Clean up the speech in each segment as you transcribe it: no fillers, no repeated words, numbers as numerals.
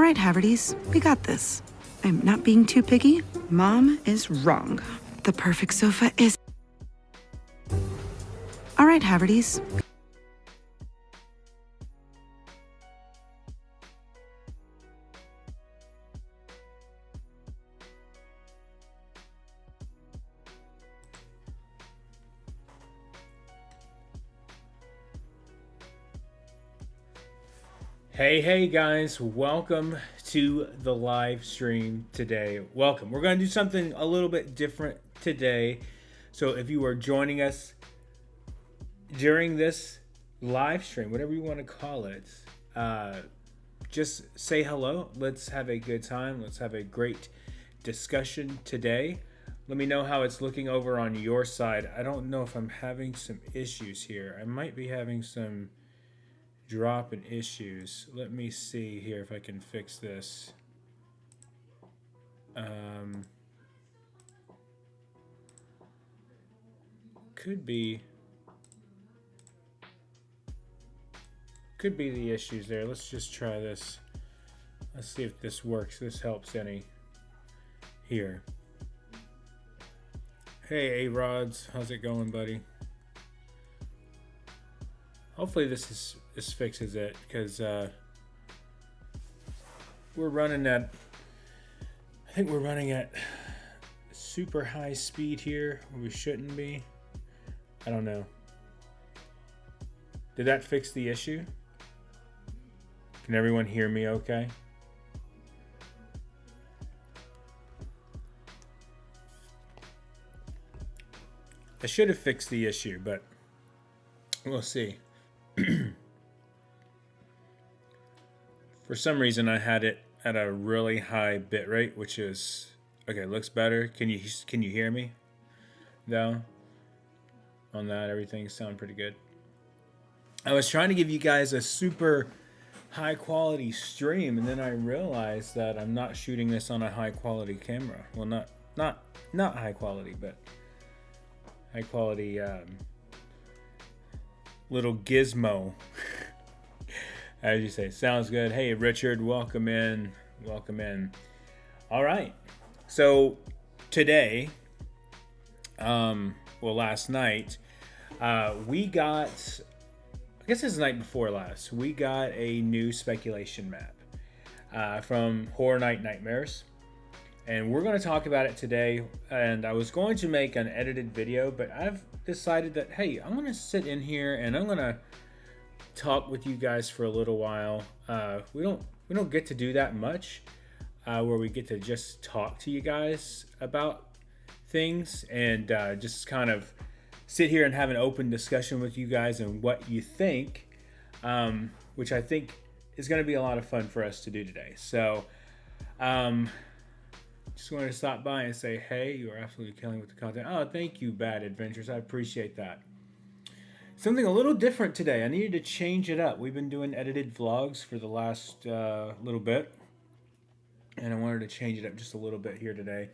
right, Haverties, we got this. I'm not being too picky. Mom is wrong. The perfect sofa is... All right, Haverties. Hey guys, welcome to the live stream today. Welcome. We're going to do something a little bit different today. So if you are joining us during this live stream, whatever you want to call it, just say hello. Let's have a good time. Let's have a great discussion today. Let me know how it's looking over on your side. I don't know if I'm having some issues here. I might be having some dropping issues. Let me see here if I can fix this. Could be the issues there. Let's just try this. Let's see if this works. This helps any here. Hey A-Rods, how's it going, buddy? Hopefully this fixes it, because we're running at, I think we're running at super high speed here. We shouldn't be. I don't know. Did that fix the issue? Can everyone hear me okay? I should have fixed the issue, but we'll see. For some reason I had it at a really high bit rate, which is okay. Looks better. Can you hear me? No. On that, everything sound pretty good. I was trying to give you guys a super high quality stream, and then I realized that I'm not shooting this on a high quality camera. Well, not high quality, but high quality little gizmo. As you say, sounds good. Hey Richard, welcome in. All right, so today, last night, we got, I guess it's the night before last, we got a new speculation map from Horror Night Nightmares, and we're going to talk about it today. And I was going to make an edited video, but I've decided that, hey, I'm going to sit in here and I'm going to talk with you guys for a little while. We don't get to do that much, where we get to just talk to you guys about things and just kind of sit here and have an open discussion with you guys and what you think, which I think is going to be a lot of fun for us to do today. So just wanted to stop by and say, hey, you are absolutely killing with the content. Oh, thank you, Bad Adventures. I appreciate that. Something a little different today. I needed to change it up. We've been doing edited vlogs for the last little bit, and I wanted to change it up just a little bit here today.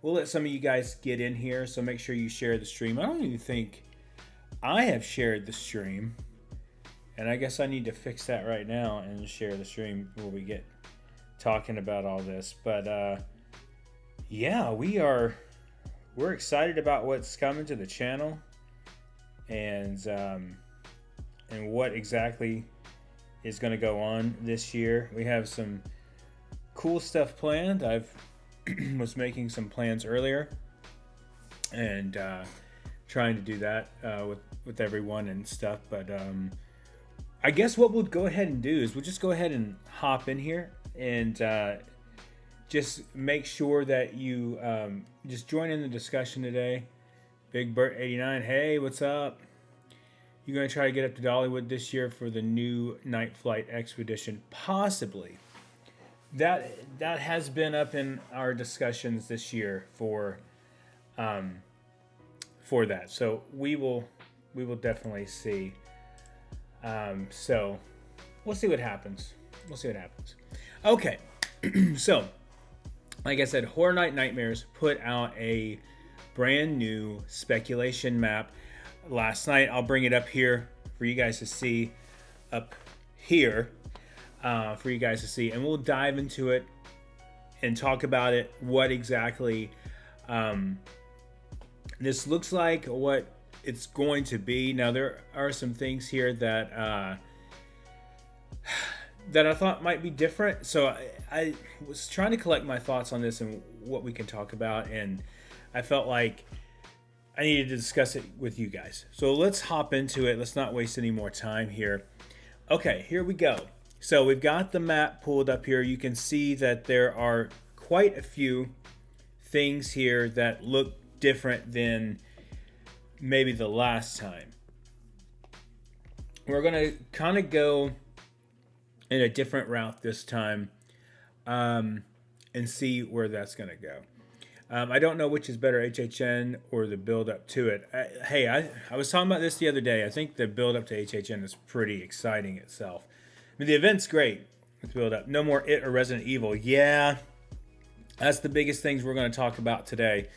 We'll let some of you guys get in here, so make sure you share the stream. I don't even think I have shared the stream, and I guess I need to fix that right now and share the stream before we get talking about all this. But yeah, we're excited about what's coming to the channel, and what exactly is going to go on this year. We have some cool stuff planned. I've was making some plans earlier, and trying to do that with everyone and stuff. But I guess what we'll go ahead and do is we'll just go ahead and hop in here and just make sure that you just join in the discussion today. Big Bert 89, hey, what's up? You're going to try to get up to Dollywood this year for the new Night Flight Expedition? Possibly. That has been up in our discussions this year for that. So we will definitely see. So we'll see what happens. Okay. So, like I said, Horror Night Nightmares put out a brand new speculation map last night. I'll bring it up here for you guys to see up here. for you guys to see, and we'll dive into it and talk about it. What exactly this looks like, what it's going to be. Now there are some things here that that I thought might be different. So I was trying to collect my thoughts on this and what we can talk about, and I felt like I needed to discuss it with you guys. So let's hop into it. Let's not waste any more time here. Okay, here we go. So we've got the map pulled up here. You can see that there are quite a few things here that look different than maybe the last time. We're going to kind of go in a different route this time and see where that's going to go. I don't know which is better, HHN or the build up to it. I was talking about this the other day. I think the build up to HHN is pretty exciting itself. I mean, the event's great with build up. No more It or Resident Evil. Yeah, that's the biggest things we're going to talk about today.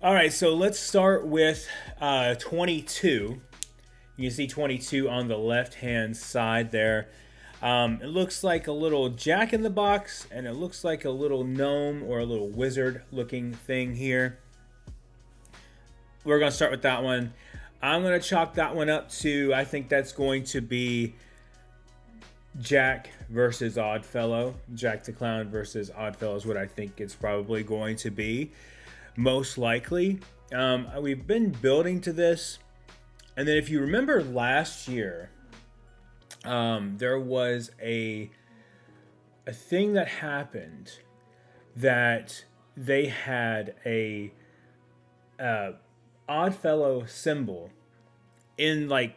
All right, so let's start with 22. You can see 22 on the left-hand side there. It looks like a little jack-in-the-box, and it looks like a little gnome or a little wizard-looking thing here. We're going to start with that one. I'm going to chalk that one up to, I think that's going to be Jack versus Oddfellow. Jack the Clown versus Oddfellow is what I think it's probably going to be, most likely. We've been building to this, and then if you remember last year, there was a thing that happened that they had a Oddfellow symbol in like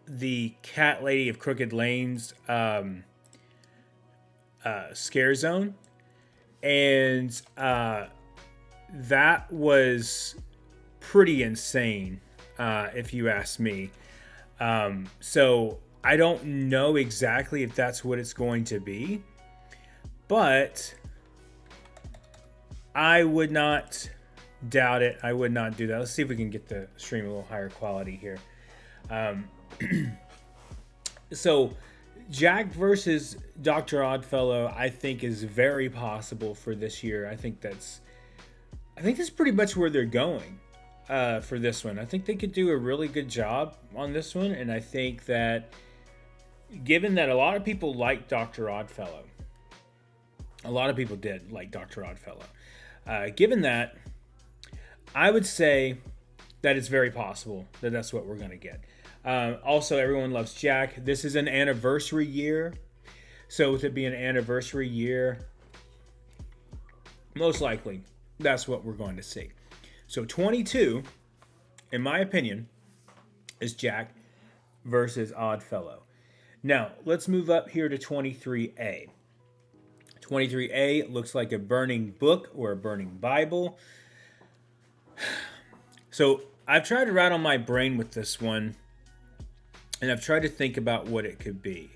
the Cat Lady of Crooked Lane's scare zone, and that was pretty insane, if you ask me. So I don't know exactly if that's what it's going to be, but I would not doubt it. I would not do that. Let's see if we can get the stream a little higher quality here. So Jack versus Dr. Oddfellow, I think, is very possible for this year. I think that's pretty much where they're going for this one. I think they could do a really good job on this one, and I think that given that a lot of people like Dr. Oddfellow, a lot of people did like Dr. Oddfellow. Given that, I would say that it's very possible that that's what we're going to get. Also, everyone loves Jack. This is an anniversary year. So with it being an anniversary year, most likely that's what we're going to see. So 22, in my opinion, is Jack versus Oddfellow. Now, let's move up here to 23A. 23A looks like a burning book or a burning Bible. So I've tried to rattle my brain with this one, and I've tried to think about what it could be.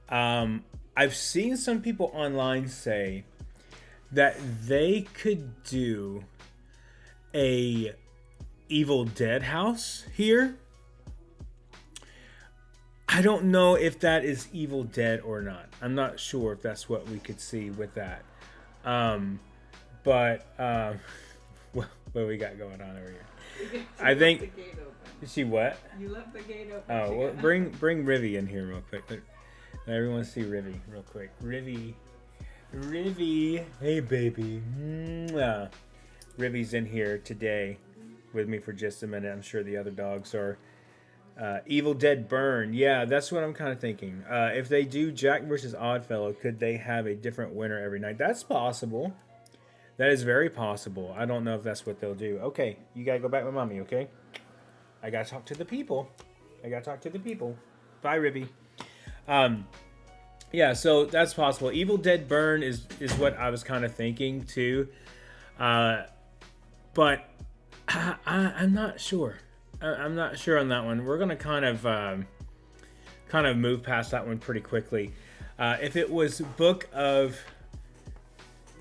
I've seen some people online say that they could do a Evil Dead house here. I don't know if that is Evil Dead or not. I'm not sure if that's what we could see with that. What do we got going on over here? I think the gate open. She what? You left the gate open. Oh, well, bring Rivy in here real quick. Let everyone see Rivy real quick. Rivy, hey baby. Rivy's in here today with me for just a minute. I'm sure the other dogs are. Evil Dead Burn. Yeah, that's what I'm kind of thinking. If they do Jack versus Oddfellow, could they have a different winner every night? That's possible. That is very possible. I don't know if that's what they'll do. Okay, you gotta go back with mommy, okay? I gotta talk to the people. Bye, Ribby. Yeah, so that's possible. Evil Dead Burn is what I was kind of thinking too. But I'm not sure. I'm not sure on that one. We're gonna kind of move past that one pretty quickly. If it was Book of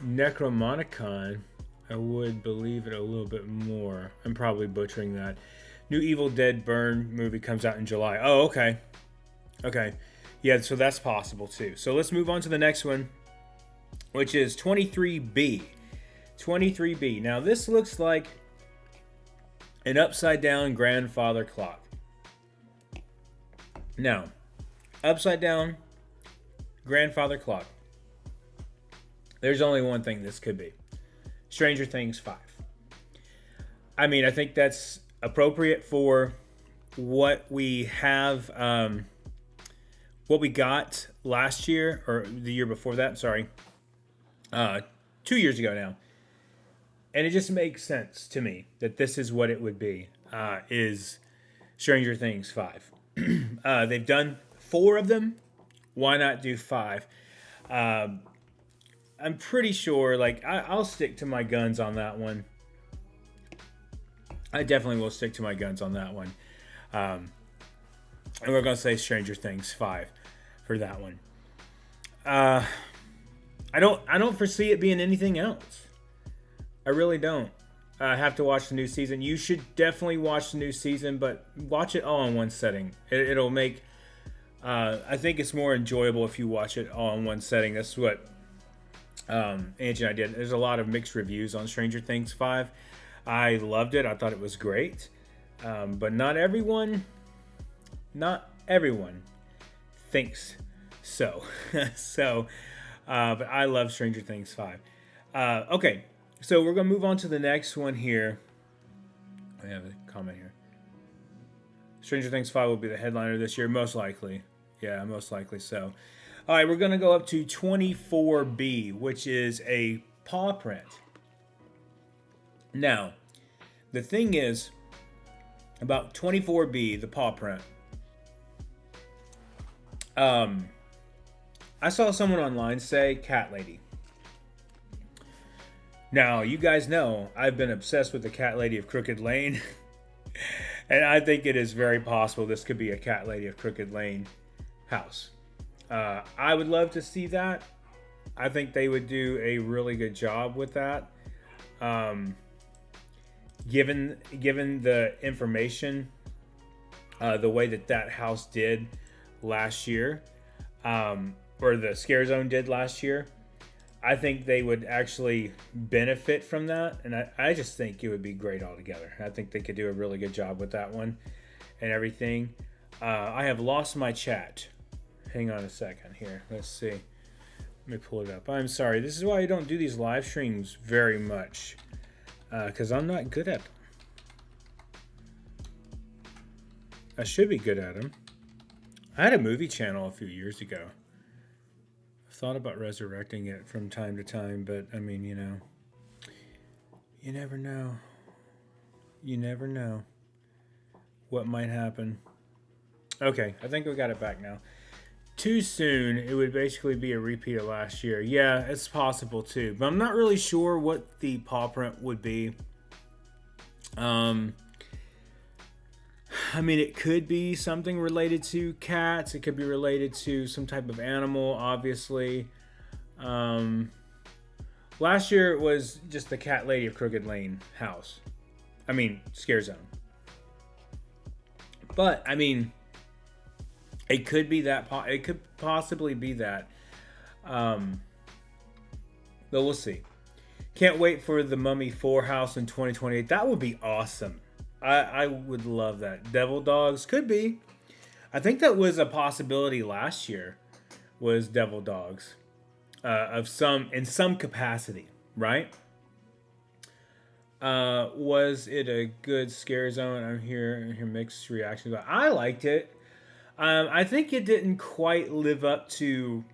Necromonicon, I would believe it a little bit more. I'm probably butchering that. New Evil Dead Burn movie comes out in July. Oh, okay. Yeah, so that's possible too. So let's move on to the next one, which is 23B. 23B. Now this looks like an upside down grandfather clock. Now, upside down grandfather clock. There's only one thing this could be. Stranger Things 5. I mean, I think that's appropriate for what we have, what we got last year, or the year before that, sorry. 2 years ago now. And it just makes sense to me that this is what it would be, is Stranger Things 5. They've done 4 of them. Why not do 5? I'm pretty sure, like, I'll stick to my guns on that one. I definitely will stick to my guns on that one. And we're going to say Stranger Things 5 for that one. I don't foresee it being anything else. I really don't. I have to watch the new season. You should definitely watch the new season, but watch it all in one setting. It'll make... I think it's more enjoyable if you watch it all in one setting. That's what Angie and I did. There's a lot of mixed reviews on Stranger Things 5. I loved it. I thought it was great. But not everyone thinks so. But I love Stranger Things 5. Okay, so we're going to move on to the next one here. I have a comment here. Stranger Things 5 will be the headliner this year, most likely. Yeah, most likely so. All right, we're going to go up to 24B, which is a paw print. Now, the thing is about 24B, the paw print. I saw someone online say cat lady. Now, you guys know I've been obsessed with the cat lady of Crooked Lane. And I think it is very possible this could be a cat lady of Crooked Lane house. I would love to see that. I think they would do a really good job with that. Given the information, the way that house did last year, or the Scare Zone did last year, I think they would actually benefit from that. And I just think it would be great altogether. I think they could do a really good job with that one and everything. I have lost my chat. Hang on a second here. Let's see. Let me pull it up. I'm sorry. This is why I don't do these live streams very much. Because I'm not good at them. I should be good at them. I had a movie channel a few years ago. I've thought about resurrecting it from time to time, but I mean, you know, you never know. You never know what might happen. Okay, I think we got it back now. Too soon, it would basically be a repeat of last year. Yeah, it's possible too, but I'm not really sure what the paw print would be. I mean, it could be something related to cats. It could be related to some type of animal, obviously. Last year it was just the cat lady of Crooked Lane house. I mean, Scare Zone. But, I mean, it could be that. It could possibly be that. But we'll see. Can't wait for the Mummy 4 house in 2028. That would be awesome. I would love that. Devil Dogs could be. I think that was a possibility last year. Was Devil Dogs in some capacity, right? Was it a good Scare Zone? I'm here mixed reactions. I liked it. I think it didn't quite live up to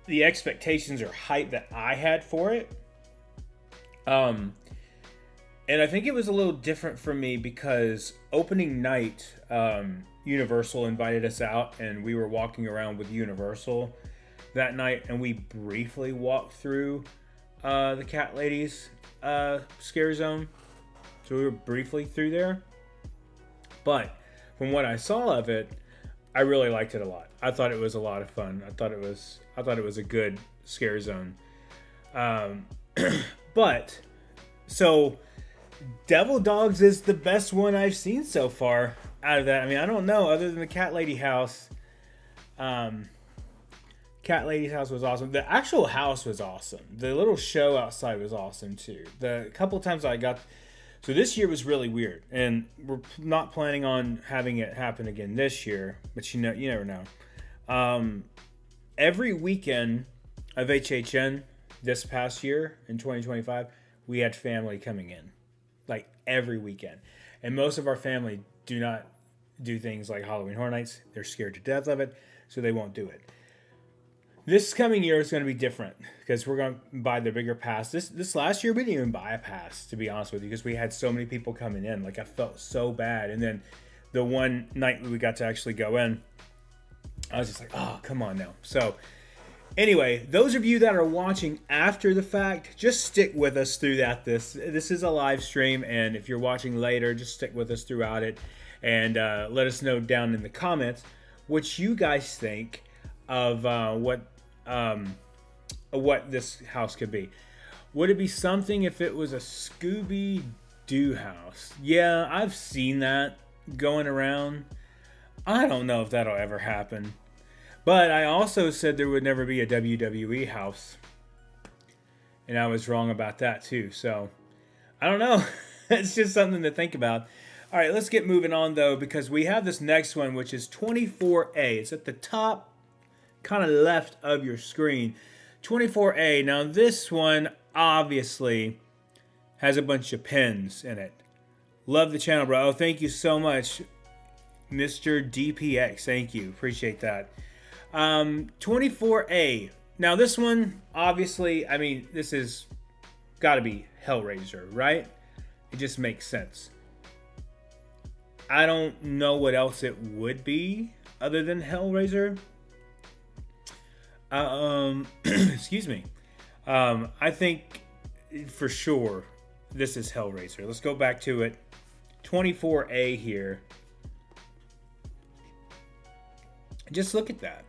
the expectations or hype that I had for it. And I think it was a little different for me because opening night, Universal invited us out and we were walking around with Universal that night, and we briefly walked through the Cat Ladies Scare Zone. So we were briefly through there. But from what I saw of it, I really liked it a lot. I thought it was a lot of fun. I thought it was a good Scare Zone. But so Devil Dogs is the best one I've seen so far. out of that. I mean, I don't know. Other than the cat lady house, cat lady's house was awesome. The actual house was awesome. The little show outside was awesome too. The couple times I got, so this year was really weird, and we're not planning on having it happen again this year. But you never know. Every weekend of HHN this past year in 2025, we had family coming in, like every weekend, and most of our family do not do things like Halloween Horror Nights. They're scared to death of it, so they won't do it. This coming year is going to be different because we're going to buy the bigger pass. This last year, we didn't even buy a pass, to be honest with you, because we had so many people coming in. Like, I felt so bad. And then the one night we got to actually go in, I was just like, oh, come on now. So anyway, those of you that are watching after the fact, just stick with us throughout this. This is a live stream, and if you're watching later, just stick with us throughout it. And let us know down in the comments what you guys think of what this house could be. Would it be something if it was a Scooby-Doo house? Yeah, I've seen that going around. I don't know if that'll ever happen. But I also said there would never be a WWE house. And I was wrong about that too. So, I don't know. It's just something to think about. All right, let's get moving on though, because we have this next one, which is 24A. It's at the top kind of left of your screen. 24A. Now this one obviously has a bunch of pins in it. Love the channel, bro. Oh, thank you so much, Mr. DPX. Thank you. Appreciate that. 24A. Now this one, obviously, I mean, this has got to be Hellraiser, right? It just makes sense. I don't know what else it would be other than Hellraiser. Excuse me. I think for sure this is Hellraiser. Let's go back to it. 24A here. Just look at that.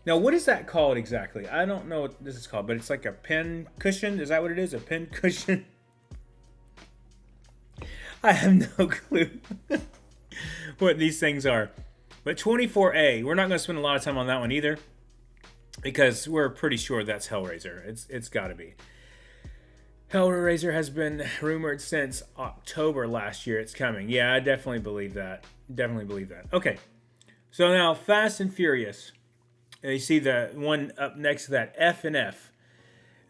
Now, what is that called exactly? I don't know what this is called, but it's like a pin cushion. Is that what it is? A pin cushion? I have no clue what these things are. But 24A, we're not going to spend a lot of time on that one either, because we're pretty sure that's Hellraiser. It's got to be. Hellraiser has been rumored since October last year. It's coming. Yeah, I definitely believe that. Definitely believe that. Okay, so now Fast and Furious. You see the one up next to that, F and F.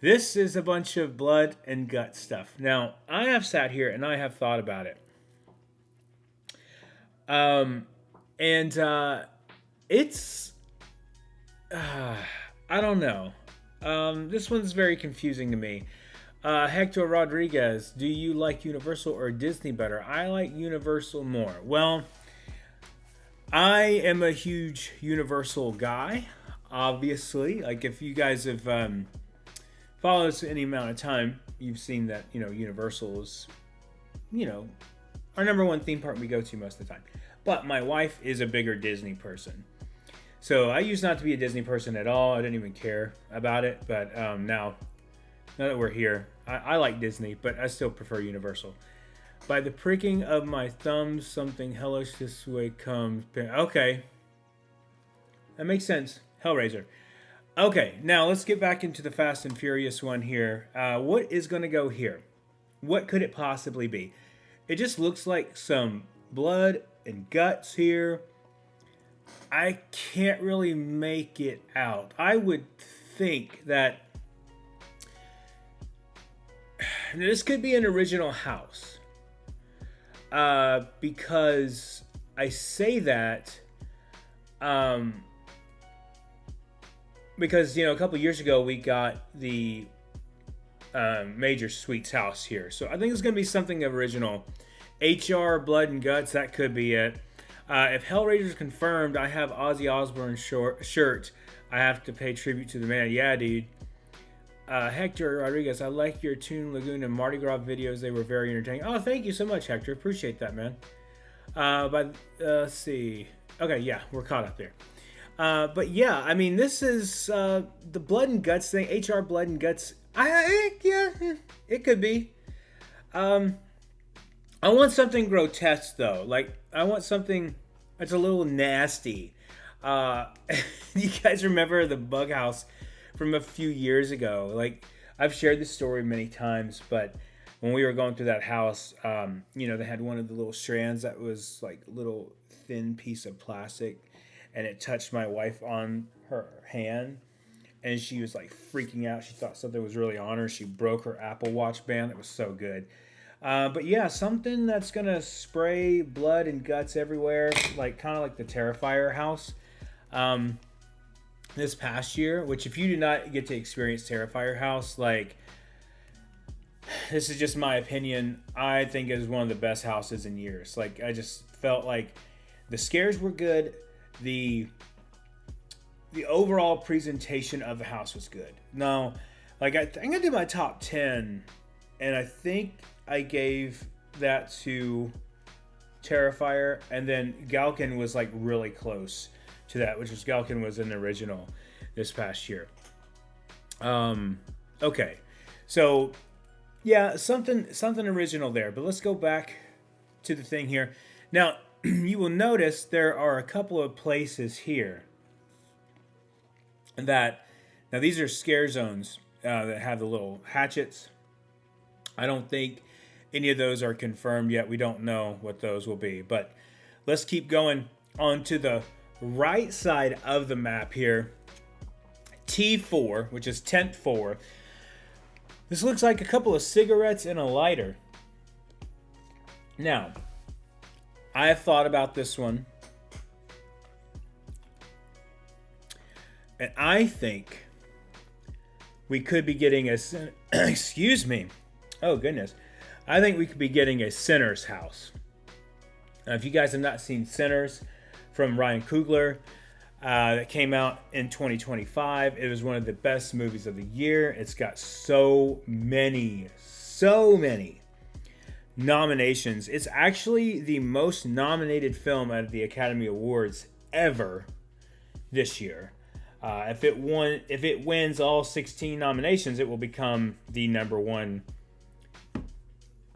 This is a bunch of blood and gut stuff. Now, I have sat here and I have thought about it. It's, I don't know. This one's very confusing to me. Hector Rodriguez, do you like Universal or Disney better? I like Universal more. Well, I am a huge Universal guy, obviously. Like, if you guys have followed us any amount of time, you've seen that, Universal is, our number one theme park we go to most of the time. But my wife is a bigger Disney person. So I used not to be a Disney person at all. I didn't even care about it. But now that we're here, I like Disney, but I still prefer Universal. By the pricking of my thumbs, something hellish this way comes. Okay. That makes sense. Hellraiser. Okay, now let's get back into the Fast and Furious one here. What is going to go here? What could it possibly be? It just looks like some blood and guts here. I can't really make it out. I would think that this could be an original house. Because I say that because, a couple years ago we got the Major Suites house here. So I think it's going to be something original. HR, Blood and Guts, that could be it. If Hellraiser is confirmed, I have Ozzy Osbourne's shirt. I have to pay tribute to the man. Yeah, dude. Hector Rodriguez, I like your Toon Lagoon and Mardi Gras videos. They were very entertaining. Oh, thank you so much, Hector. Appreciate that, man. Let's see. Okay, yeah, we're caught up there. But yeah, I mean, this is the Blood and Guts thing. HR Blood and Guts. Yeah, it could be. I want something grotesque though. Like I want something that's a little nasty. Uh, you guys remember the bug house from a few years ago? Like I've shared this story many times, but when we were going through that house, they had one of the little strands that was like a little thin piece of plastic, and it touched my wife on her hand, and she was like freaking out. She thought something was really on her. She broke her Apple Watch band. It was so good. But yeah, something that's gonna spray blood and guts everywhere, like kind of like the Terrifier house this past year. Which, if you did not get to experience Terrifier house, like this is just my opinion, I think it was one of the best houses in years. Like I just felt like the scares were good, the overall presentation of the house was good. Now, like I think I did my top 10, and I think I gave that to Terrifier, and then Galkin was like really close to that, which was Galkin was an original this past year. Okay, so yeah, something original there. But let's go back to the thing here. Now, you will notice there are a couple of places here that, now these are scare zones that have the little hatchets. I don't think any of those are confirmed yet. We don't know what those will be. But let's keep going on to the right side of the map here. T4, which is tent 4. This looks like a couple of cigarettes and a lighter. Now, I have thought about this one, and I think we could be getting a excuse me. Oh goodness. I think we could be getting a Sinners house. Now, if you guys have not seen Sinners from Ryan Coogler, that came out in 2025, it was one of the best movies of the year. It's got so many nominations. It's actually the most nominated film out of the Academy Awards ever this year. If it wins all 16 nominations, it will become the number one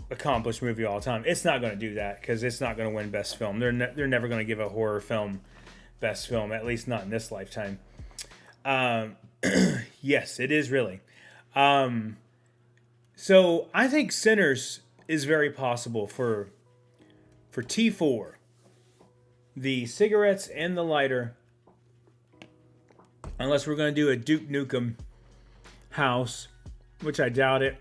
accomplished movie of all time. It's not going to do that because it's not going to win best film. They're never going to give a horror film best film, at least not in this lifetime. Yes, it is really. So I think Sinners is very possible for T4. The cigarettes and the lighter, unless we're going to do a Duke Nukem house, which I doubt it.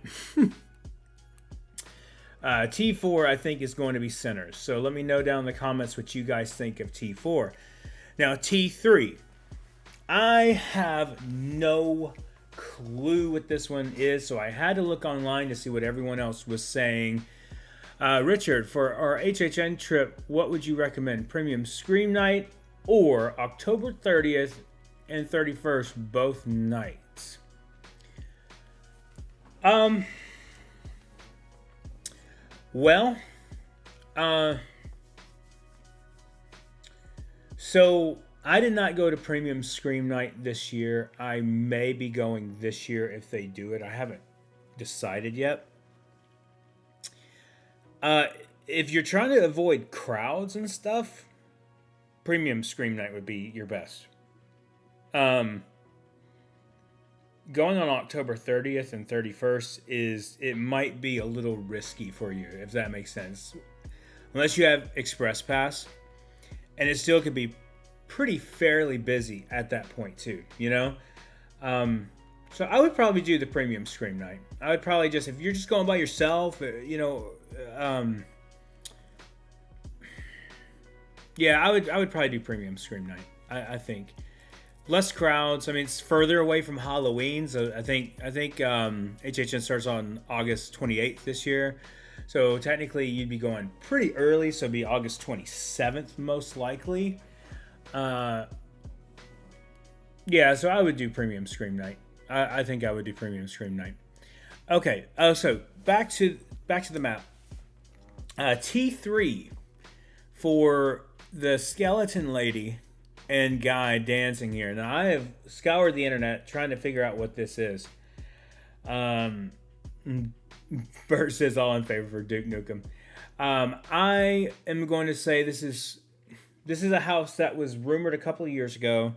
T4, I think, is going to be Sinners. So let me know down in the comments what you guys think of T4. Now, T3. I have no clue what this one is, so I had to look online to see what everyone else was saying. Richard, for our HHN trip, what would you recommend? Premium Scream Night or October 30th and 31st, both nights? Well, so I did not go to Premium Scream Night this year. I may be going this year if they do it. I haven't decided yet. If you're trying to avoid crowds and stuff, Premium Scream Night would be your best. Going on October 30th and 31st it might be a little risky for you, if that makes sense. Unless you have Express Pass, and it still could be pretty fairly busy at that point too, you know? So I would probably do the Premium Scream Night. I would probably just, if you're just going by yourself, yeah, I would probably do Premium Scream Night. I think less crowds. I mean, it's further away from Halloween, so I think HHN starts on August 28th this year. So technically, you'd be going pretty early, so it'd be August 27th most likely. Yeah, so I would do Premium Scream Night. I think I would do Premium Scream Night. Okay, so back to the map. T3 for the skeleton lady and guy dancing here. Now, I have scoured the internet trying to figure out what this is. Bert says all in favor for Duke Nukem. I am going to say this is a house that was rumored a couple of years ago.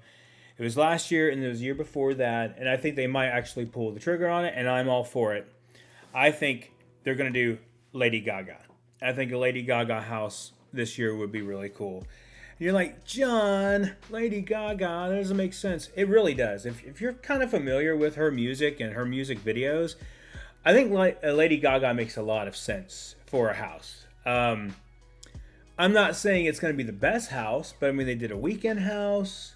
It was last year and it was the year before that, and I think they might actually pull the trigger on it, and I'm all for it. I think they're going to do Lady Gaga. I think a Lady Gaga house this year would be really cool. And you're like, John, Lady Gaga, that doesn't make sense. It really does. If you're kind of familiar with her music and her music videos, I think Lady Gaga makes a lot of sense for a house. I'm not saying it's going to be the best house, but I mean, they did a Weekend house.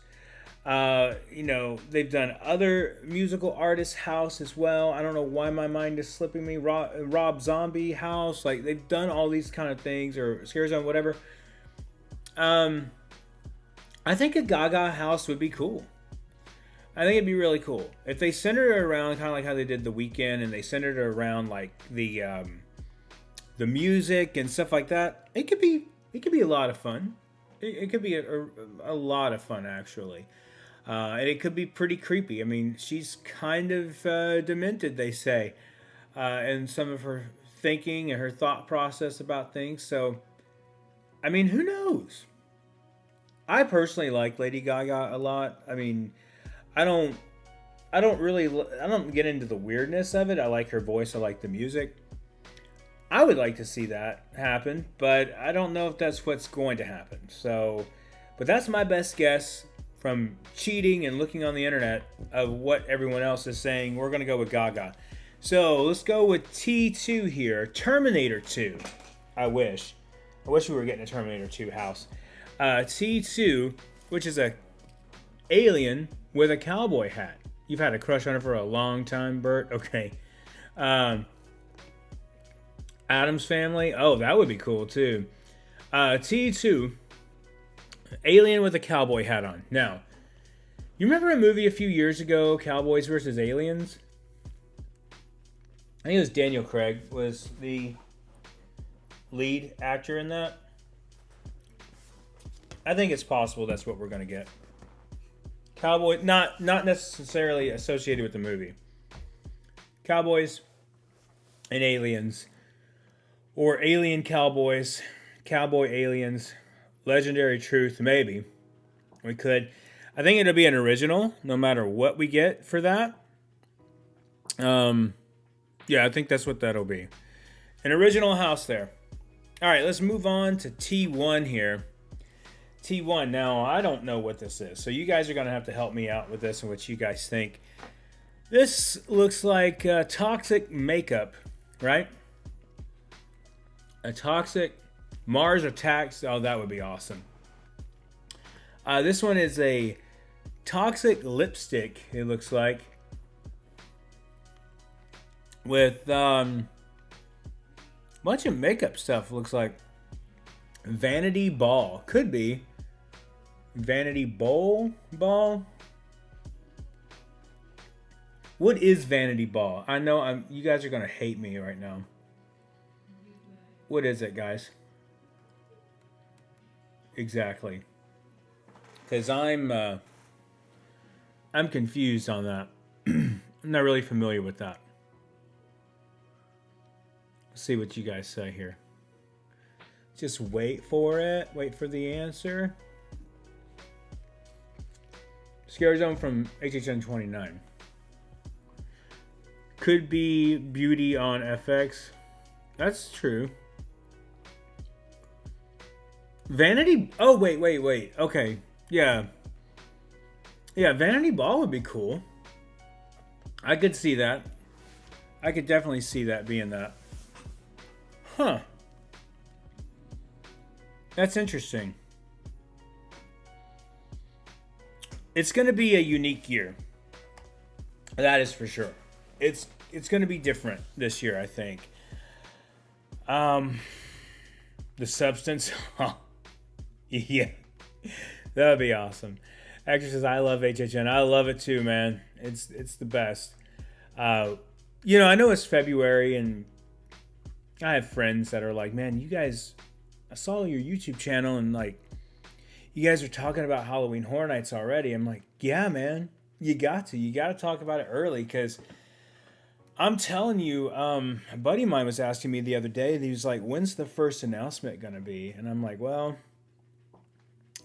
They've done other musical artists' house as well. I don't know why my mind is slipping me. Rob Zombie house. Like, they've done all these kind of things, or Scare Zone, whatever. I think a Gaga house would be cool. I think it'd be really cool if they centered it around kind of like how they did the Weekend, and they centered it around like the music and stuff like that. It could be a lot of fun. It could be a lot of fun, actually. And it could be pretty creepy. I mean, she's kind of demented, they say, and some of her thinking and her thought process about things. So, I mean, who knows? I personally like Lady Gaga a lot. I mean, I don't get into the weirdness of it. I like her voice. I like the music. I would like to see that happen, but I don't know if that's what's going to happen. So, but that's my best guess from cheating and looking on the internet of what everyone else is saying. We're going to go with Gaga. So let's go with T2 here. Terminator 2. I wish we were getting a Terminator 2 house. T2, which is a alien with a cowboy hat. You've had a crush on her for a long time, Bert? Okay. Addams Family. Oh, that would be cool too. T2, alien with a cowboy hat on. Now, you remember a movie a few years ago, Cowboys versus Aliens? I think it was Daniel Craig was the lead actor in that. I think it's possible that's what we're going to get. Cowboy, not necessarily associated with the movie. Cowboys and aliens. Or alien cowboys. Cowboy aliens. Legendary Truth, maybe. We could. I think it'll be an original, no matter what we get for that. Yeah, I think that's what that'll be. An original house there. All right, let's move on to T1 here. T1, now I don't know what this is, so you guys are going to have to help me out with this and what you guys think. This looks like toxic makeup, right? A toxic Mars attacks. Oh, that would be awesome. This one is a toxic lipstick, it looks like. With bunch of makeup stuff, looks like. Vanity Ball. Could be. Vanity Ball? What is Vanity Ball? I know you guys are going to hate me right now. What is it, guys? Exactly. Because I'm confused on that. I'm not really familiar with that. Let's see what you guys say here. Just wait for it. Wait for the answer. Scare Zone from HHN 29. Could be Beauty on FX. That's true. Vanity. Oh, wait. Okay. Yeah. Yeah, Vanity Ball would be cool. I could see that. I could definitely see that being that. Huh. That's interesting. It's going to be a unique year. That is for sure. It's going to be different this year, I think. The Substance. Yeah. That would be awesome. Actress says, I love HHN. I love it too, man. It's the best. I know it's February, and I have friends that are like, man, you guys, I saw your YouTube channel, and like, you guys are talking about Halloween Horror Nights already. I'm like, yeah, man, you got to talk about it early, because I'm telling you, a buddy of mine was asking me the other day. He was like, "When's the first announcement gonna be?" And I'm like, "Well,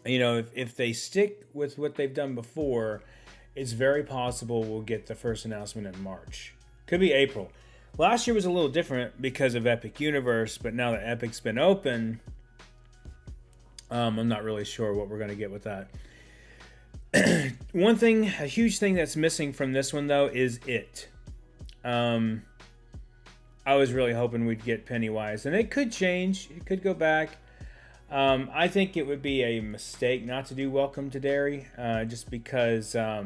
if they stick with what they've done before, it's very possible we'll get the first announcement in March. Could be April. Last year was a little different because of Epic Universe, but now that Epic's been open, I'm not really sure what we're gonna get with that. One thing, a huge thing that's missing from this one though, is it. I was really hoping we'd get Pennywise, and it could change. It could go back. I think it would be a mistake not to do Welcome to Derry, just because. I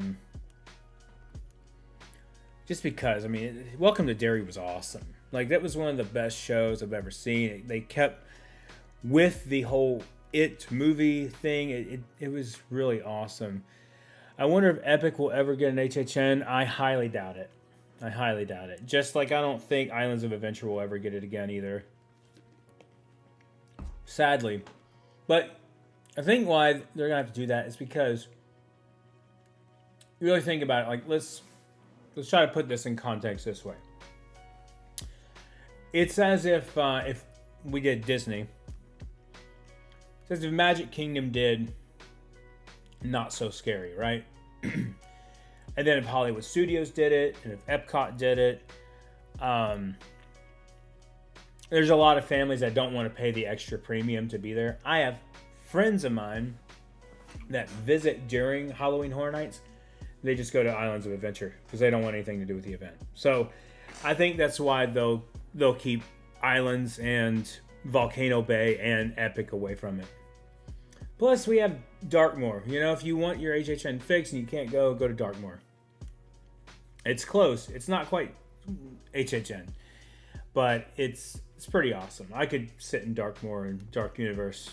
mean, Welcome to Derry was awesome. Like, that was one of the best shows I've ever seen. They kept with the whole It movie thing. It was really awesome. I wonder if Epic will ever get an HHN. I highly doubt it. Just like I don't think Islands of Adventure will ever get it again either. Sadly. But I think why they're going to have to do that is because you really think about it. Like, let's try to put this in context this way. It's as if we did Disney. It's as if Magic Kingdom did Not So Scary, right? And then if Hollywood Studios did it, and if Epcot did it, there's a lot of families that don't want to pay the extra premium to be there. I have friends of mine that visit during Halloween Horror Nights. They just go to Islands of Adventure because they don't want anything to do with the event. So I think that's why they'll keep Islands and Volcano Bay and Epic away from it. Plus, we have Dartmoor. If you want your HHN fix and you can't go to Dartmoor. It's close. It's not quite HHN, but it's pretty awesome. I could sit in Dartmoor and Dark Universe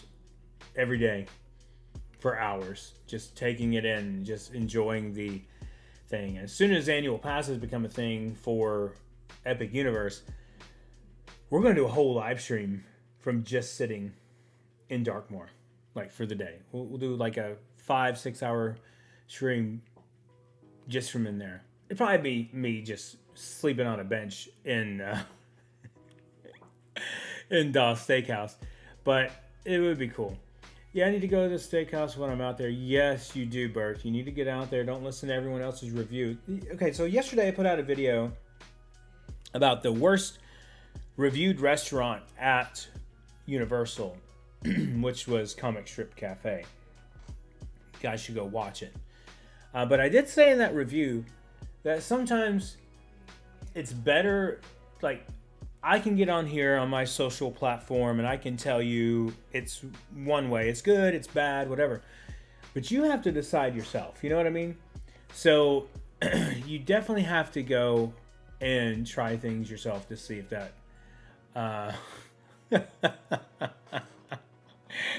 every day for hours, just taking it in, just enjoying the thing. And as soon as annual passes become a thing for Epic Universe, we're going to do a whole live stream from just sitting in Dartmoor, like for the day. We'll do like a 5-6 hour stream just from in there. It'd probably be me just sleeping on a bench in Dawes Steakhouse, but it would be cool. Yeah, I need to go to the steakhouse when I'm out there. Yes, you do, Bert. You need to get out there. Don't listen to everyone else's review. Okay, so yesterday I put out a video about the worst reviewed restaurant at Universal, which was Comic Strip Cafe. You guys should go watch it. But I did say in that review that sometimes it's better, like, I can get on here on my social platform and I can tell you it's one way. It's good, it's bad, whatever. But you have to decide yourself. You know what I mean? So you definitely have to go and try things yourself to see if that...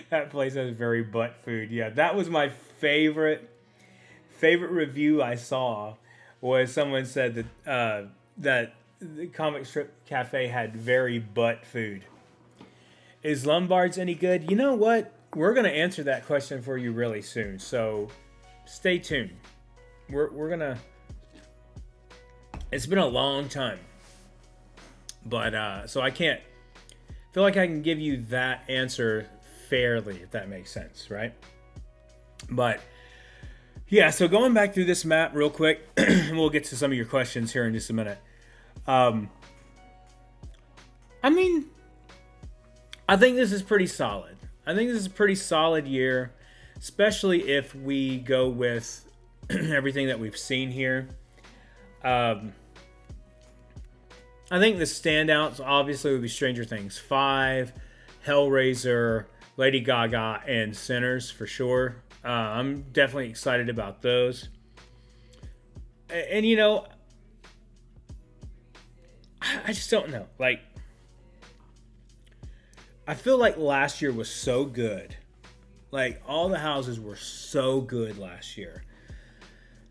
that place has very butt food. Yeah, that was my favorite review I saw, was someone said that the Comic Strip Cafe had very butt food. Is Lombard's any good? You know what? We're going to answer that question for you really soon. So stay tuned. We're going to... It's been a long time. But, so I can't... feel like I can give you that answer fairly, if that makes sense, right? But... yeah, so going back through this map real quick, we'll get to some of your questions here in just a minute. I mean, I think this is pretty solid. I think this is a pretty solid year, especially if we go with everything that we've seen here. I think the standouts obviously would be Stranger Things 5, Hellraiser, Lady Gaga, and Sinners for sure. I'm definitely excited about those. And I just don't know. Like, I feel like last year was so good. Like, all the houses were so good last year.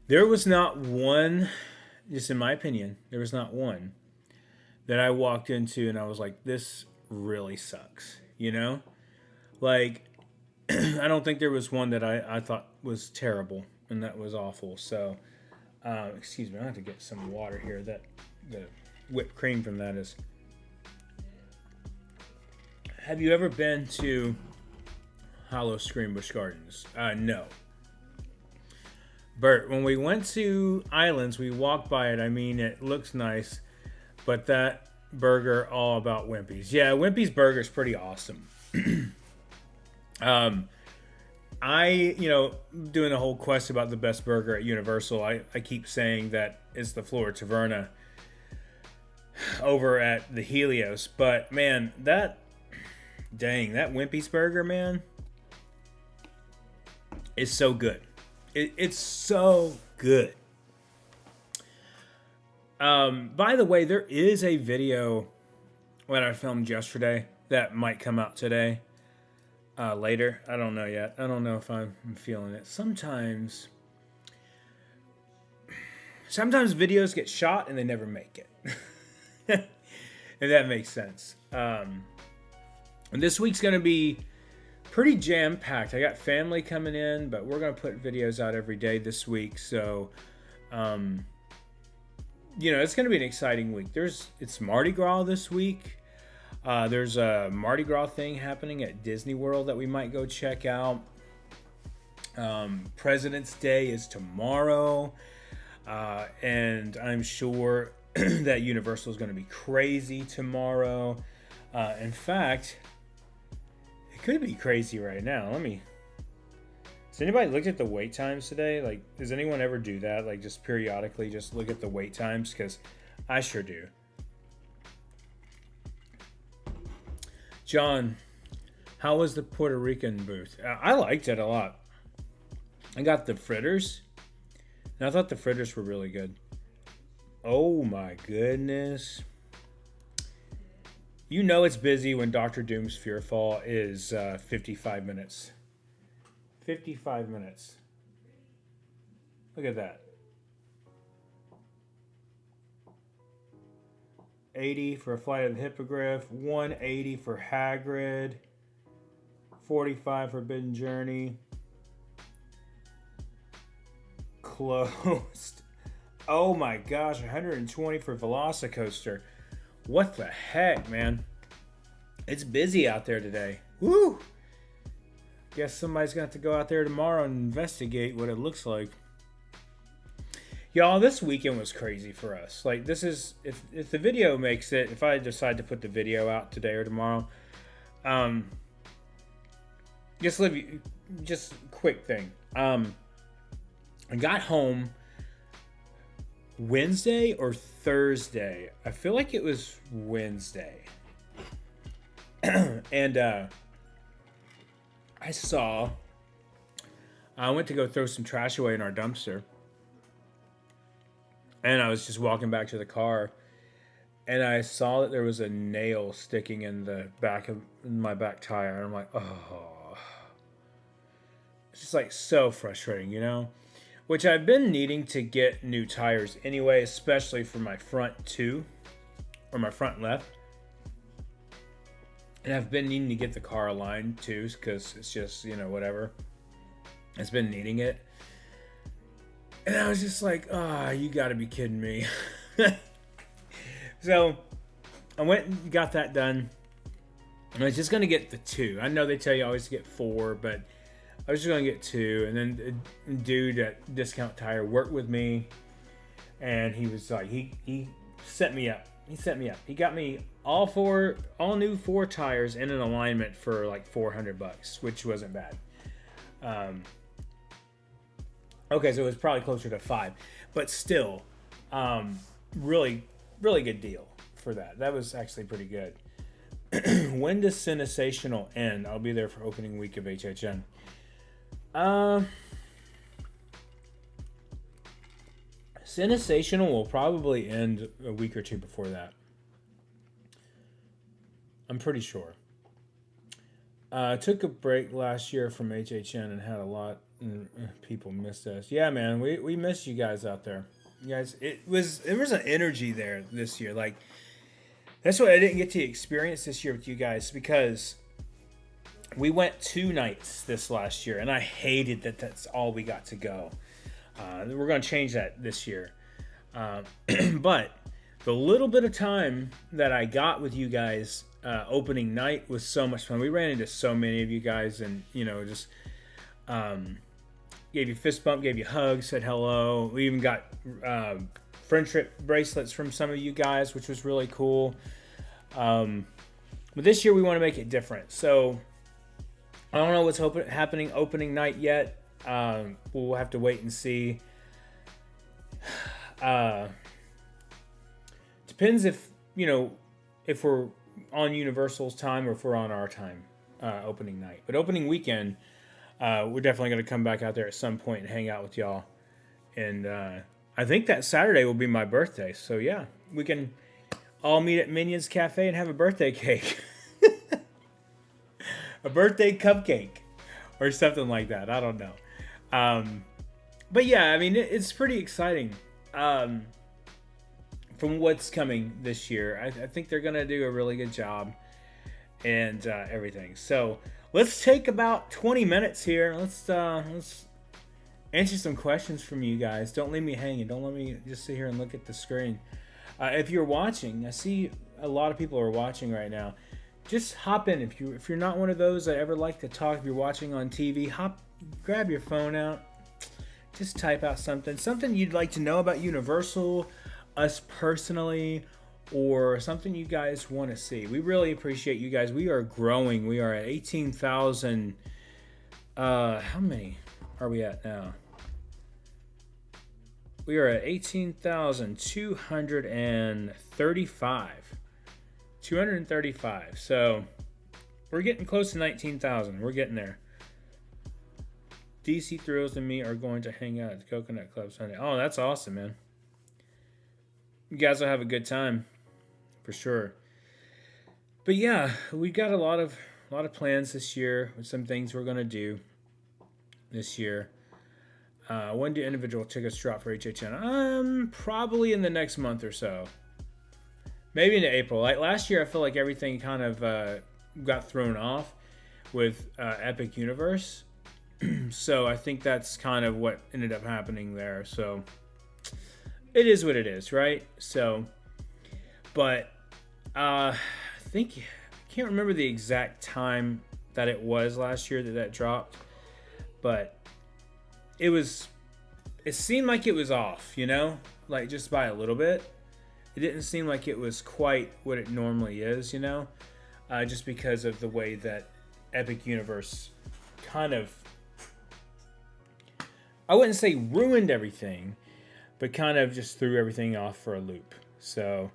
There was not one, just in my opinion, there was not one that I walked into and I was like, this really sucks. Like, I don't think there was one that I thought was terrible and that was awful. So, excuse me, I have to get some water here. whipped cream from that is. Have you ever been to Hollow Scream Busch Gardens? No. Bert, when we went to Islands, we walked by it. I mean, it looks nice, but that burger all about Wimpy's. Yeah, Wimpy's burger is pretty awesome. Doing a whole quest about the best burger at Universal, I keep saying that it's the Flora Taverna over at the Helios. But, man, that Wimpy's burger, man, is so good. It's so good. By the way, there is a video that I filmed yesterday that might come out today. Later. I don't know yet. I don't know if I'm feeling it. Sometimes videos get shot and they never make it. If that makes sense. And this week's going to be pretty jam-packed. I got family coming in, but we're going to put videos out every day this week. So, it's going to be an exciting week. It's Mardi Gras this week. There's a Mardi Gras thing happening at Disney World that we might go check out. President's Day is tomorrow. And I'm sure that Universal is going to be crazy tomorrow. In fact, it could be crazy right now. Has anybody looked at the wait times today? Like, does anyone ever do that? Like, just periodically just look at the wait times? Because I sure do. John, how was the Puerto Rican booth? I liked it a lot. I got the fritters, and I thought the fritters were really good. Oh my goodness. You know it's busy when Dr. Doom's Fearfall is 55 minutes. 55 minutes. Look at that. 80 for Flight of the Hippogriff, 180 for Hagrid, 45 for Forbidden Journey. Closed. Oh my gosh, 120 for Velocicoaster. What the heck, man? It's busy out there today. Woo! Guess somebody's going to have to go out there tomorrow and investigate what it looks like. Y'all, this weekend was crazy for us. Like, this is, if the video makes it, if I decide to put the video out today or tomorrow, just quick thing. I got home Wednesday or Thursday. I feel like it was Wednesday. And I went to go throw some trash away in our dumpster. And I was just walking back to the car, and I saw that there was a nail sticking in the back of my back tire. And I'm like, oh. It's just like so frustrating, you know? Which I've been needing to get new tires anyway, especially for my front two, or my front left. And I've been needing to get the car aligned too, because it's just, whatever. It's been needing it. And I was just like, you gotta be kidding me. So I went and got that done. And I was just gonna get the 2. I know they tell you always to get 4, but I was just gonna get 2. And then the dude at Discount Tire worked with me, and he was like, he set me up. He got me all new 4 tires in an alignment for like $400, which wasn't bad. Okay, so it was probably closer to 5, but still, really, really good deal for that. That was actually pretty good. When does Sensational end? I'll be there for opening week of HHN. Sensational will probably end a week or 2 before that. I'm pretty sure. I took a break last year from HHN and had a lot. People missed us. Yeah, man, we missed you guys out there. You guys, there was an energy there this year. Like, that's what I didn't get to experience this year with you guys, because we went 2 nights this last year, and I hated that that's all we got to go. We're going to change that this year. But the little bit of time that I got with you guys opening night was so much fun. We ran into so many of you guys, and just gave you fist bump, gave you hugs, said hello. We even got friendship bracelets from some of you guys, which was really cool. But this year we want to make it different. So I don't know what's happening opening night yet. We'll have to wait and see. Depends if we're on Universal's time or if we're on our time opening night. But opening weekend, we're definitely going to come back out there at some point and hang out with y'all. And I think that Saturday will be my birthday. So yeah, we can all meet at Minion's Cafe and have a birthday cake. A birthday cupcake or something like that. I don't know. But yeah, I mean, it's pretty exciting from what's coming this year. I think they're going to do a really good job and everything. So let's take about 20 minutes here. Let's answer some questions from you guys. Don't leave me hanging. Don't let me just sit here and look at the screen. If you're watching, I see a lot of people are watching right now. Just hop in. If you're not one of those that ever like to talk, if you're watching on TV, grab your phone out. Just type out something you'd like to know about Universal, us personally, or something you guys want to see. We really appreciate you guys. We are growing. We are at 18,000. How many are we at now? We are at 18,235. 235. So we're getting close to 19,000. We're getting there. DC Thrills and me are going to hang out at the Coconut Club Sunday. Oh, that's awesome, man. You guys will have a good time for sure. But yeah, we got a lot of plans this year with some things we're gonna do this year. When do individual tickets drop for HHN? Probably in the next month or so. Maybe into April. Like last year, I feel like everything kind of got thrown off with Epic Universe. So I think that's kind of what ended up happening there. So it is what it is, right? So, but I think I can't remember the exact time that it was last year that dropped, but it seemed like it was off, like just by a little bit. It didn't seem like it was quite what it normally is, just because of the way that Epic Universe kind of, I wouldn't say ruined everything, but kind of just threw everything off for a loop. So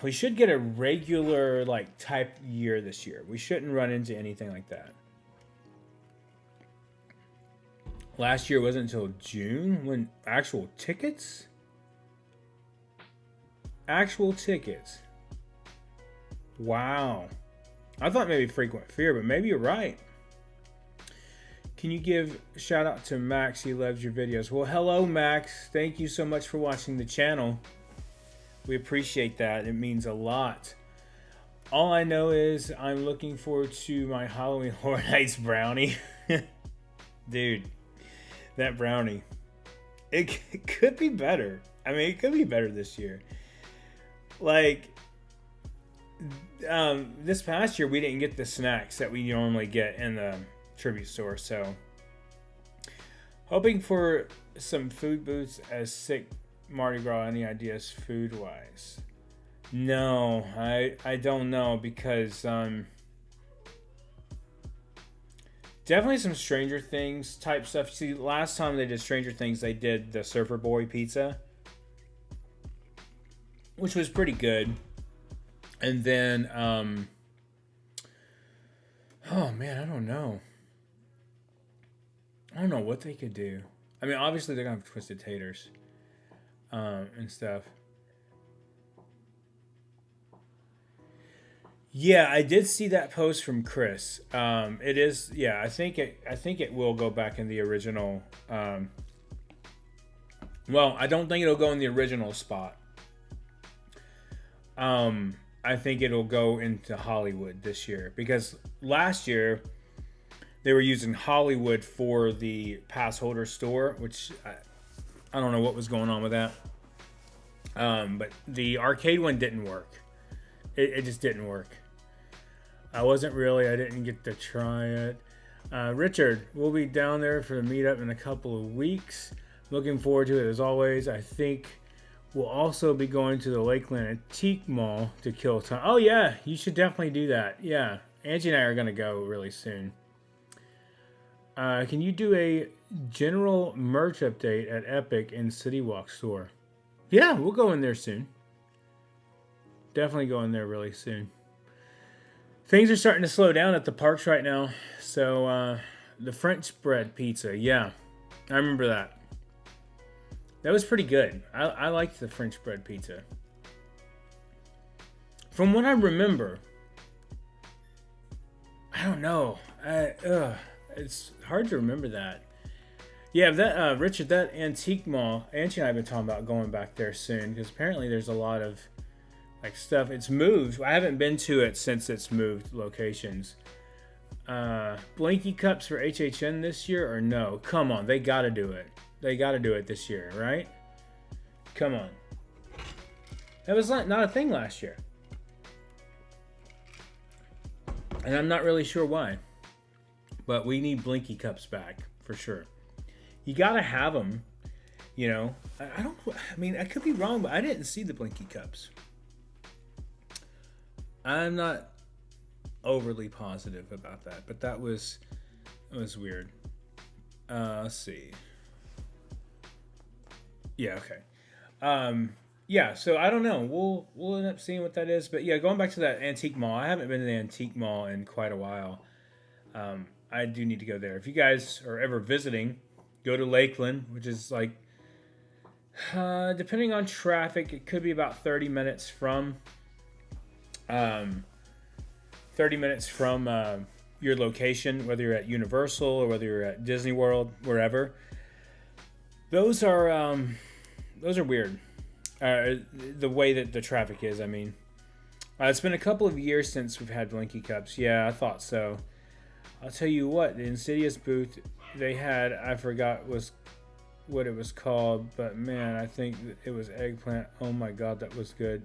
we should get a regular type year this year. We shouldn't run into anything like that. Last year wasn't until June when actual tickets. Wow. I thought maybe Frequent Fear, but maybe you're right. Can you give a shout out to Max? He loves your videos. Well, hello, Max. Thank you so much for watching the channel. We appreciate that. It means a lot. All I know is I'm looking forward to my Halloween Horror Nights brownie. Dude, that brownie. It could be better. I mean, it could be better this year. This past year, we didn't get the snacks that we normally get in the tribute store, so hoping for some food booths as sick Mardi Gras. Any ideas food wise? No, I don't know, because definitely some Stranger Things type stuff. See, last time they did Stranger Things, they did the Surfer Boy pizza, which was pretty good. And then oh man, I don't know what they could do. I mean, obviously they're gonna have Twisted Taters and stuff. Yeah, I did see that post from Chris. It is, yeah, I think it will go back in the original. Well, I don't think it'll go in the original spot. I think it'll go into Hollywood this year, because last year they were using Hollywood for the pass holder store, which I don't know what was going on with that. But the arcade one didn't work. It just didn't work. I didn't get to try it. Richard, we'll be down there for the meetup in a couple of weeks. Looking forward to it as always. I think we'll also be going to the Lakeland Antique Mall to kill time. Oh yeah, you should definitely do that. Yeah, Angie and I are gonna go really soon. Can you do a general merch update at Epic and City Walk store? Yeah, we'll go in there soon. Definitely go in there really soon. Things are starting to slow down at the parks right now. So, the French bread pizza. Yeah, I remember that. That was pretty good. I liked the French bread pizza. From what I remember, I don't know. It's hard to remember that. Yeah, that Richard, that antique mall. Angie and I have been talking about going back there soon because apparently there's a lot of like stuff. It's moved. I haven't been to it since it's moved locations. Blinky cups for HHN this year or no? Come on, they gotta do it. They gotta do it this year, right? Come on. That was not a thing last year. And I'm not really sure why. But we need Blinky cups back for sure. You gotta have them, you know. I could be wrong, but I didn't see the Blinky cups. I'm not overly positive about that, but that was weird. Let's see. Yeah, okay. Yeah, so I don't know. We'll end up seeing what that is, but yeah, going back to that antique mall. I haven't been to the antique mall in quite a while. I do need to go there. If you guys are ever visiting, go to Lakeland, which is like, depending on traffic, it could be about 30 minutes from your location, whether you're at Universal or whether you're at Disney World, wherever. Those are weird. The way that the traffic is, I mean. It's been a couple of years since we've had Blinky Cups. Yeah, I thought so. I'll tell you what, the Insidious booth they had, I forgot what it was called, but man, I think it was eggplant. Oh my god, that was good.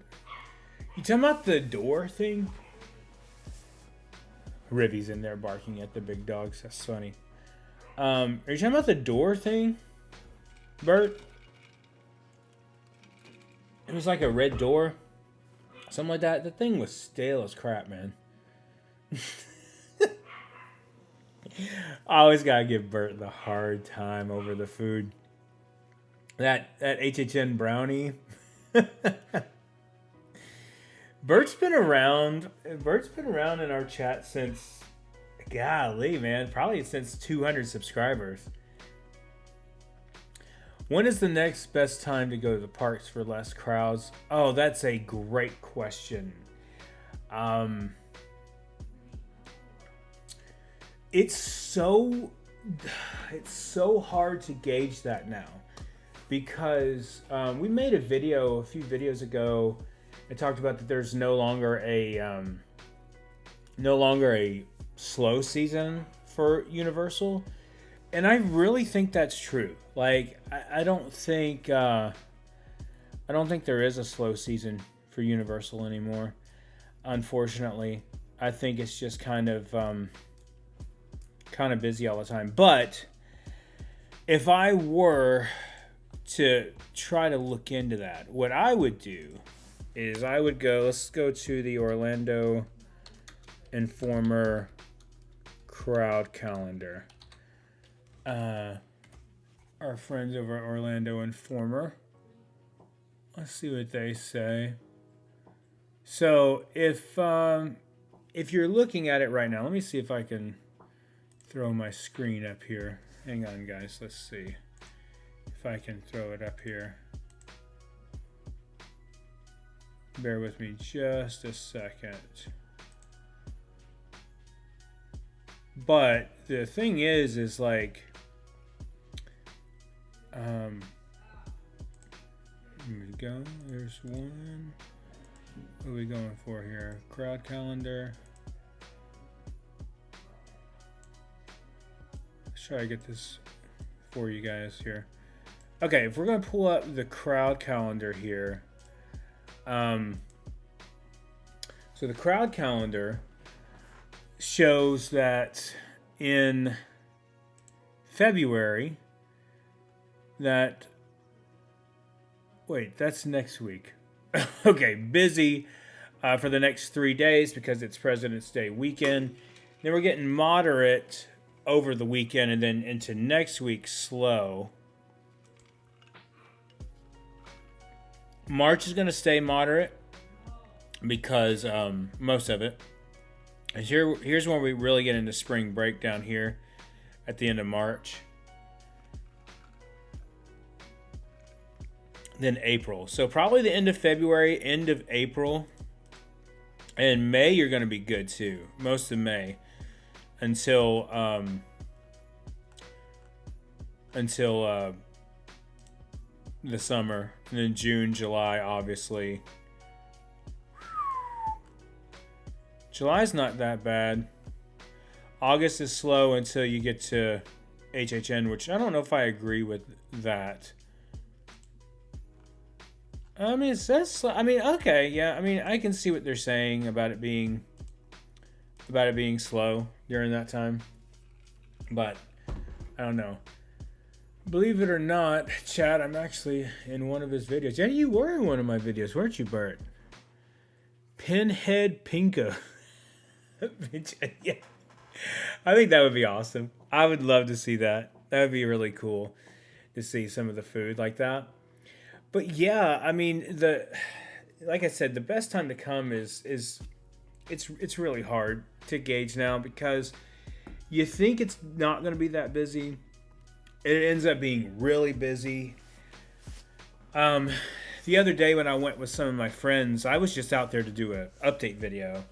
You talking about the door thing? Rivy's in there barking at the big dogs. That's funny. Are you talking about the door thing, Bert? It was like a red door. Something like that. The thing was stale as crap, man. I always gotta give Bert the hard time over the food. That HHN brownie. Bert's been around in our chat since, golly, man, probably since 200 subscribers. When is the next best time to go to the parks for less crowds? Oh, that's a great question. It's so hard to gauge that now because we made a video a few videos ago. I talked about that there's no longer a slow season for Universal, and I really think that's true. Like I don't think there is a slow season for Universal anymore. Unfortunately, I think it's just kind of busy all the time. But if I were to try to look into that, what I would do is let's go to the Orlando Informer crowd calendar. Our friends over at Orlando Informer. Let's see what they say. So if you're looking at it right now, let me see if I can throw my screen up here. Hang on, guys. Let's see if I can throw it up here. Bear with me just a second. But the thing is like, here we go. There's one. What are we going for here? Crowd calendar. Let's try to get this for you guys here. Okay, if we're going to pull up the crowd calendar here, So the crowd calendar shows that in February that, wait, that's next week. Okay, busy for the next 3 days because it's President's Day weekend. Then we're getting moderate over the weekend, and then into next week, slow. March is going to stay moderate because most of it. And here's when we really get into spring break down here at the end of March. Then April. So probably the end of February, end of April. And May, you're going to be good too. Most of May. Until the summer. And then June, July, obviously. July's not that bad. August is slow until you get to HHN, which I don't know if I agree with that. I mean, it says slow. I mean, okay, yeah. I mean, I can see what they're saying about it being slow during that time. But I don't know. Believe it or not, Chad, I'm actually in one of his videos. Yeah, you were in one of my videos, weren't you, Bert? Pinhead Pinko. Yeah. I think that would be awesome. I would love to see that. That would be really cool to see some of the food like that. But yeah, I mean, like I said, the best time to come is it's really hard to gauge now because you think it's not going to be that busy. It ends up being really busy. The other day when I went with some of my friends, I was just out there to do an update video.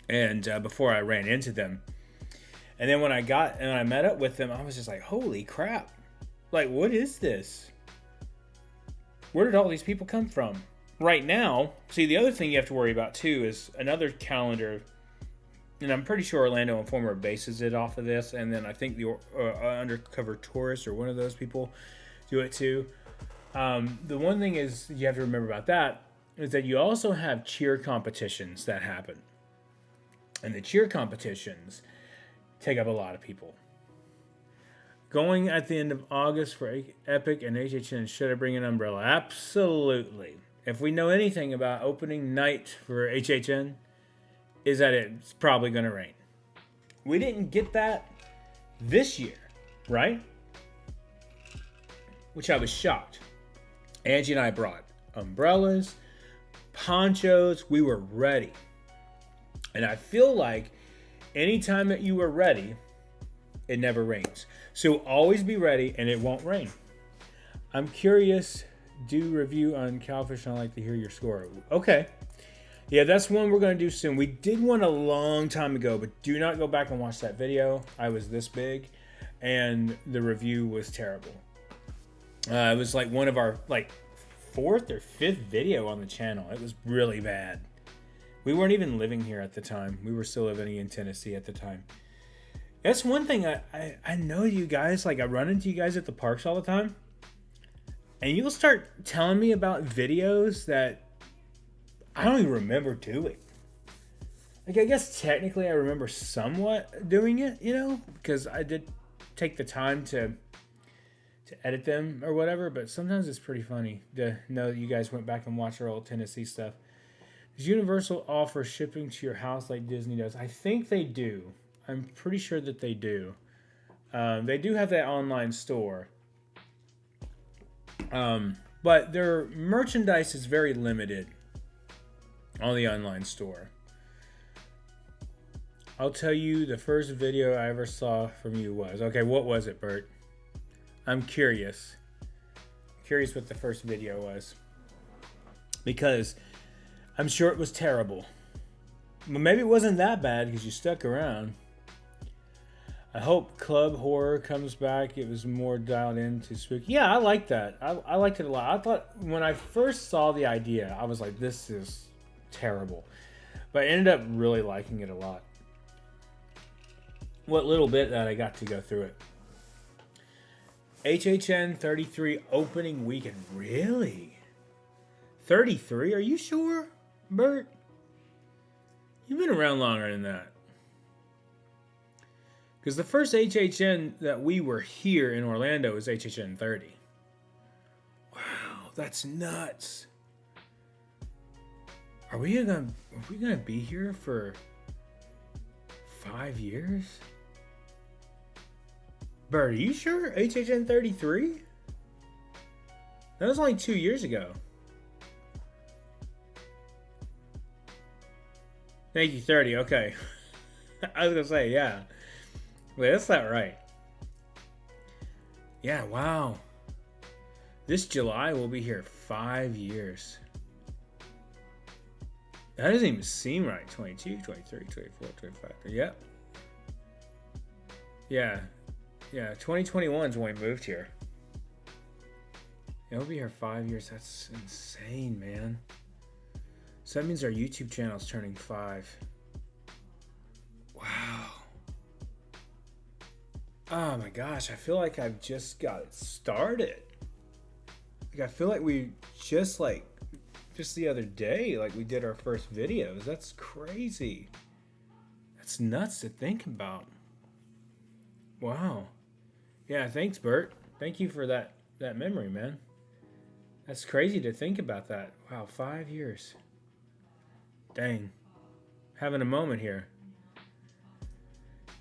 And before I ran into them. And then when I met up with them, I was just like, holy crap. Like, what is this? Where did all these people come from? Right now, see, the other thing you have to worry about too is another calendar. And I'm pretty sure Orlando Informer bases it off of this. And then I think the Undercover Tourist or one of those people do it too. The one thing is you have to remember about that is that you also have cheer competitions that happen. And the cheer competitions take up a lot of people. Going at the end of August for Epic and HHN, should I bring an umbrella? Absolutely. If we know anything about opening night for HHN, is that it's probably going to rain. We didn't get that this year, right? Which I was shocked. Angie and I brought umbrellas, ponchos. We were ready. And I feel like anytime that you were ready, it never rains. So always be ready and it won't rain. I'm curious, do review on Cowfish and I'd like to hear your score. Okay. Yeah, that's one we're going to do soon. We did one a long time ago, but do not go back and watch that video. I was this big and the review was terrible. It was like one of our fourth or fifth video on the channel. It was really bad. We weren't even living here at the time. We were still living in Tennessee at the time. That's one thing I know you guys, like I run into you guys at the parks all the time. And you'll start telling me about videos that I don't even remember doing. Like I guess technically I remember somewhat doing it, you know, because I did take the time to edit them or whatever. But sometimes it's pretty funny to know that you guys went back and watched our old Tennessee stuff. Does Universal offer shipping to your house like Disney does? I think they do. I'm pretty sure that they do. They do have that online store. But their merchandise is very limited on the online store. I'll tell you the first video I ever saw from you was. Okay, what was it, Bert? I'm curious. Curious what the first video was. Because I'm sure it was terrible. But maybe it wasn't that bad because you stuck around. I hope Club Horror comes back. It was more dialed into spooky. Yeah, I like that. I liked it a lot. I thought when I first saw the idea, I was like, this is terrible. But I ended up really liking it a lot. What little bit that I got to go through it. HHN 33 opening weekend. Really? 33? Are you sure, Bert? You've been around longer than that. Because the first HHN that we were here in Orlando was HHN 30. Wow, that's nuts. Are we gonna be here for 5 years? Bert, are you sure? HHN 33? That was only 2 years ago. Thank you, 30. Okay. I was gonna say, yeah. Wait, that's not right. Yeah, wow. This July we'll be here 5 years. That doesn't even seem right. 22, 23, 24, 25. Yep. Yeah. Yeah, 2021 is when we moved here. Yeah, we'll be here 5 years. That's insane, man. So that means our YouTube channel is turning 5. Wow. Oh my gosh, I feel like I've just got it started. Like I feel like we just the other day, like we did our first videos. That's crazy. That's nuts to think about. Wow. Yeah, thanks, Bert. Thank you for that memory, man. That's crazy to think about that. Wow, 5 years. Dang. Having a moment here.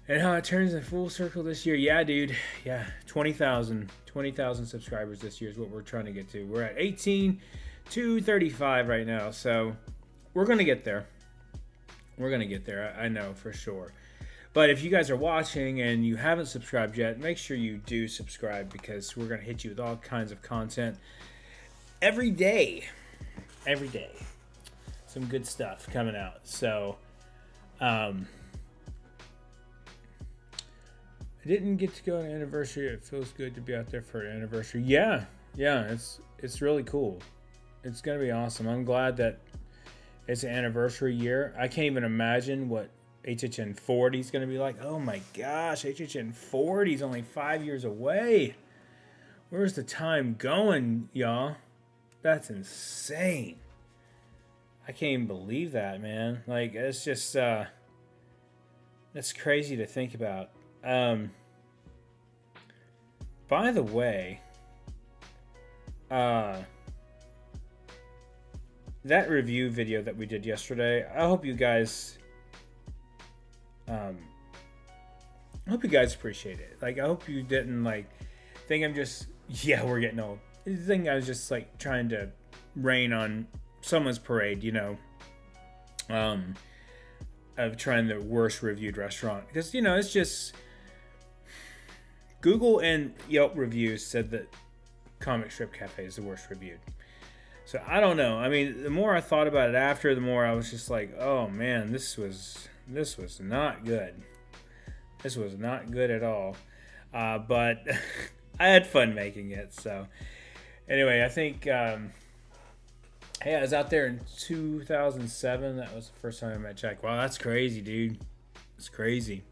And how it turns in full circle this year. Yeah, dude. Yeah, 20,000 subscribers this year is what we're trying to get to. We're at 18,235 right now. So we're going to get there. We're going to get there. I know for sure. But if you guys are watching and you haven't subscribed yet, make sure you do subscribe because we're going to hit you with all kinds of content every day. Every day. Some good stuff coming out. So, I didn't get to go on an anniversary. It feels good to be out there for an anniversary. Yeah, it's really cool. It's going to be awesome. I'm glad that it's an anniversary year. I can't even imagine what HHN 40 is going to be like. Oh my gosh, HHN 40 is only 5 years away. Where's the time going, y'all? That's insane. I can't even believe that, man. Like, it's just, that's crazy to think about. By the way, that review video that we did yesterday, I hope you guys appreciate it. Like, I hope you didn't think I'm just, we're getting old. I think I was just trying to rain on someone's parade, of trying the worst reviewed restaurant. Because, it's just Google and Yelp reviews said that Comic Strip Cafe is the worst reviewed. So I don't know. I mean, the more I thought about it after, the more I was just like, oh man, this was not good. This was not good at all. But I had fun making it. So anyway, I think, hey, I was out there in 2007. That was the first time I met Jack. Wow, that's crazy, dude. It's crazy.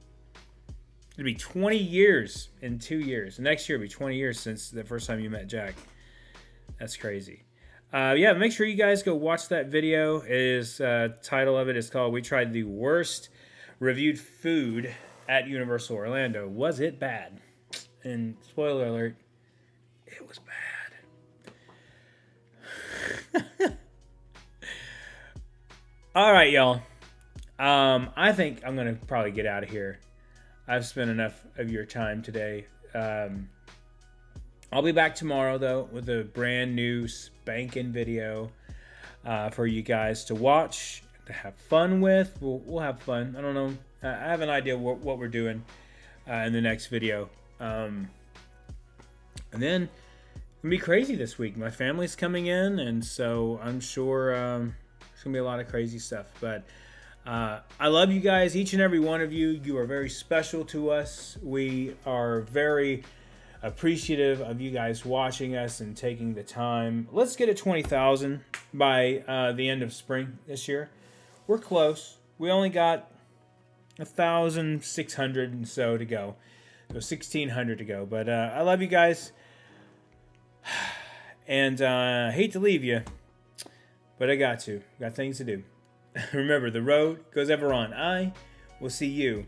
It'll be 20 years in 2 years. Next year will be 20 years since the first time you met Jack. That's crazy. Make sure you guys go watch that video. Title of it is called "We Tried the Worst Reviewed Food at Universal Orlando. Was it bad?" And spoiler alert, it was bad. All right, y'all. I think I'm going to probably get out of here. I've spent enough of your time today. I'll be back tomorrow, though, with a brand new spanking video for you guys to watch, to have fun with. We'll have fun. I don't know. I have an idea what we're doing in the next video. And then it's going to be crazy this week. My family's coming in, and so I'm sure there's going to be a lot of crazy stuff. But I love you guys, each and every one of you. You are very special to us. We are very appreciative of you guys watching us and taking the time. Let's get to 20,000 by the end of spring this year. We're close. We only got 1,600 and so to go. So 1,600 to go. But I love you guys. And I hate to leave you. But I got to. Got things to do. Remember, the road goes ever on. I will see you